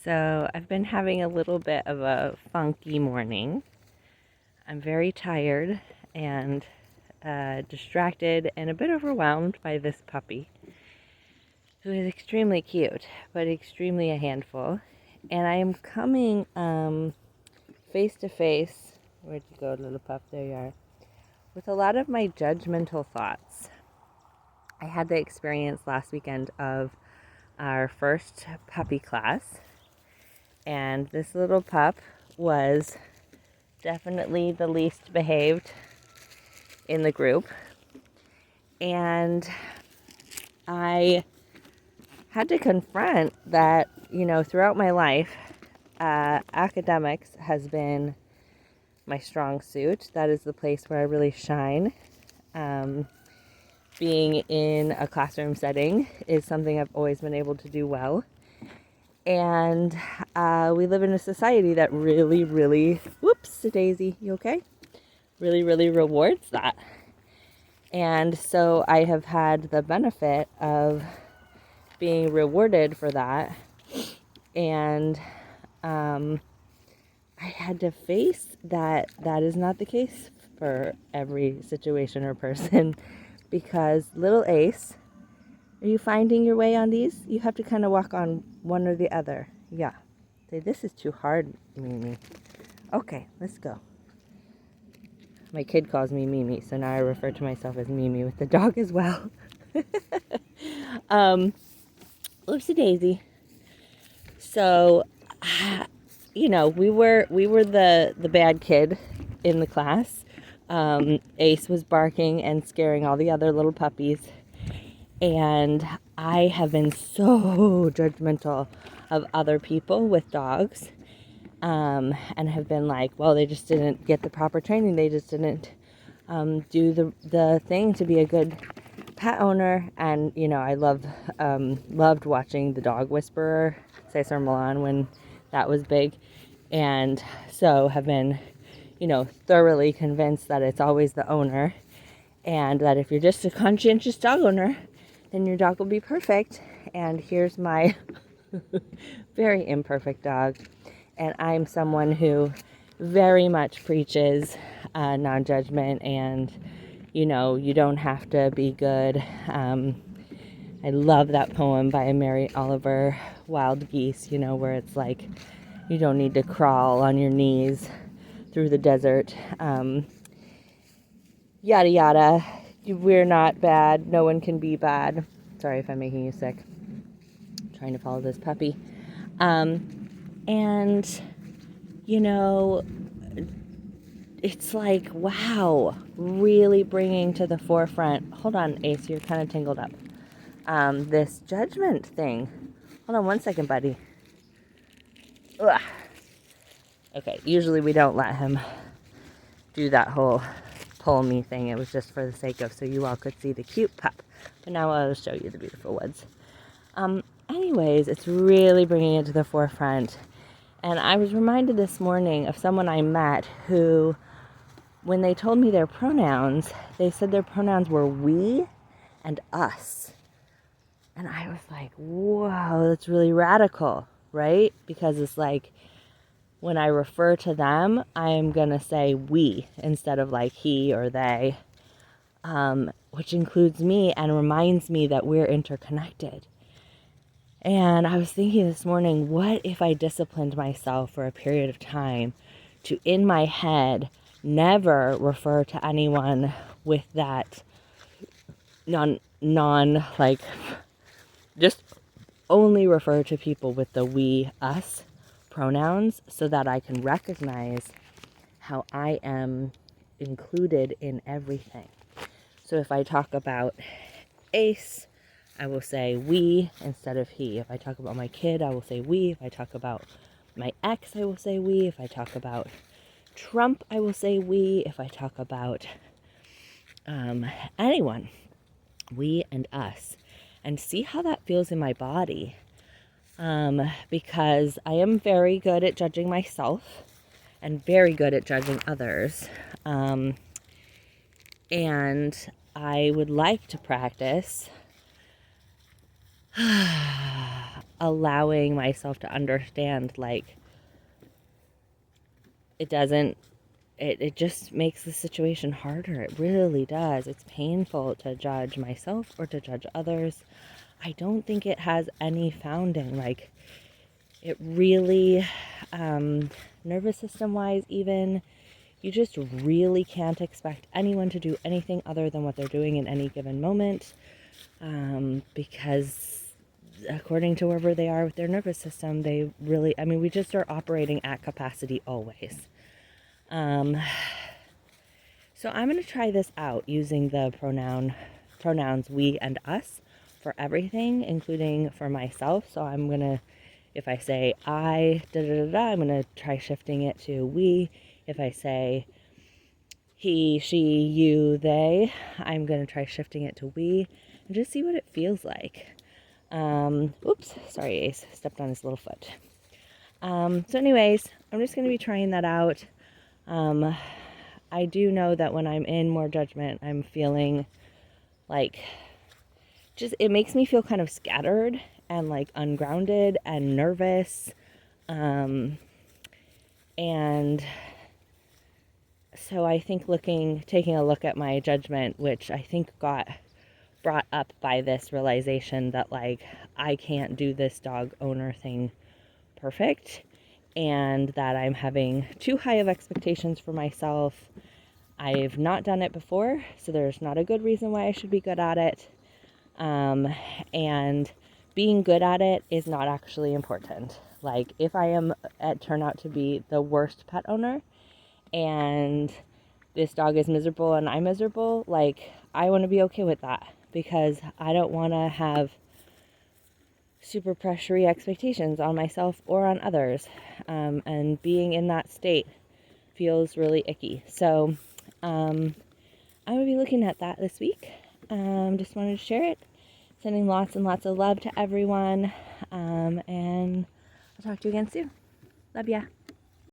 So I've been having a little bit of a funky morning. I'm very tired and distracted and a bit overwhelmed by this puppy, who is extremely cute, but extremely a handful. And I am coming face to face, where'd you go, little pup? There you are, with a lot of my judgmental thoughts. I had the experience last weekend of our first puppy class, and this little pup was definitely the least behaved in the group. And I had to confront that, throughout my life, academics has been my strong suit. That is the place where I really shine. Being in a classroom setting is something I've always been able to do well. And we live in a society that really, whoops, Daisy, you okay? Really rewards that. And so I have had the benefit of being rewarded for that. And I had to face that is not the case for every situation or person. Because little Ace, are you finding your way on these? You have to kind of walk on one or the other. Yeah. Say, this is too hard, Mimi. Okay, let's go. My kid calls me Mimi, so now I refer to myself as Mimi with the dog as well. Oopsie daisy. So, we were the bad kid in the class. Ace was barking and scaring all the other little puppies. And I have been so judgmental of other people with dogs. And have been like, well, they just didn't get the proper training. They just didn't do the thing to be a good pet owner. And, I loved watching The Dog Whisperer, Cesar Millan, when that was big. And so have been, thoroughly convinced that it's always the owner. And that if you're just a conscientious dog owner, then your dog will be perfect. And here's my very imperfect dog. And I'm someone who very much preaches non-judgment and, you don't have to be good. I love that poem by Mary Oliver, Wild Geese, where it's like, you don't need to crawl on your knees through the desert. Yada, yada. We're not bad. No one can be bad. Sorry if I'm making you sick. I'm trying to follow this puppy. And, it's like, wow, really bringing to the forefront. Hold on, Ace, you're kind of tangled up. This judgment thing. Hold on one second, buddy. Ugh. Okay, usually we don't let him do that whole pull me thing. It was just for the sake of so you all could see the cute pup. But now I'll show you the beautiful woods. Anyways, it's really bringing it to the forefront. And I was reminded this morning of someone I met who, when they told me their pronouns, they said their pronouns were we and us. And I was like, whoa, that's really radical, right? Because it's like, when I refer to them, I am going to say we instead of like he or they, which includes me and reminds me that we're interconnected. And I was thinking this morning, what if I disciplined myself for a period of time to, in my head, never refer to anyone with that like, just only refer to people with the we, us pronouns so that I can recognize how I am included in everything. So if I talk about Ace, I will say we instead of he. If I talk about my kid, I will say we. If I talk about my ex, I will say we. If I talk about Trump, I will say we. If I talk about anyone, we and us. And see how that feels in my body. Because I am very good at judging myself and very good at judging others. And I would like to practice allowing myself to understand, like, it just makes the situation harder. It really does. It's painful to judge myself or to judge others. I don't think it has any founding. Like, it really, nervous system wise, even, you just really can't expect anyone to do anything other than what they're doing in any given moment, because according to wherever they are with their nervous system, they really, I mean, we just are operating at capacity always. So I'm going to try this out using the pronouns we and us for everything, including for myself. So I'm going to, if I say I, I'm going to try shifting it to we. If I say he, she, you, they, I'm going to try shifting it to we and just see what it feels like. Oops, sorry, Ace, stepped on his little foot. So anyways, I'm just going to be trying that out. I do know that when I'm in more judgment, I'm feeling like, just, it makes me feel kind of scattered and like ungrounded and nervous. And so I think taking a look at my judgment, which I think got brought up by this realization that, like, I can't do this dog owner thing perfect, and that I'm having too high of expectations for myself. I've not done it before, so there's not a good reason why I should be good at it. And being good at it is not actually important. Like, if I turn out to be the worst pet owner and this dog is miserable and I'm miserable, like, I want to be okay with that, because I don't want to have super pressury expectations on myself or on others. And being in that state feels really icky. So I'm going to be looking at that this week. Just wanted to share it. Sending lots and lots of love to everyone. And I'll talk to you again soon. Love ya.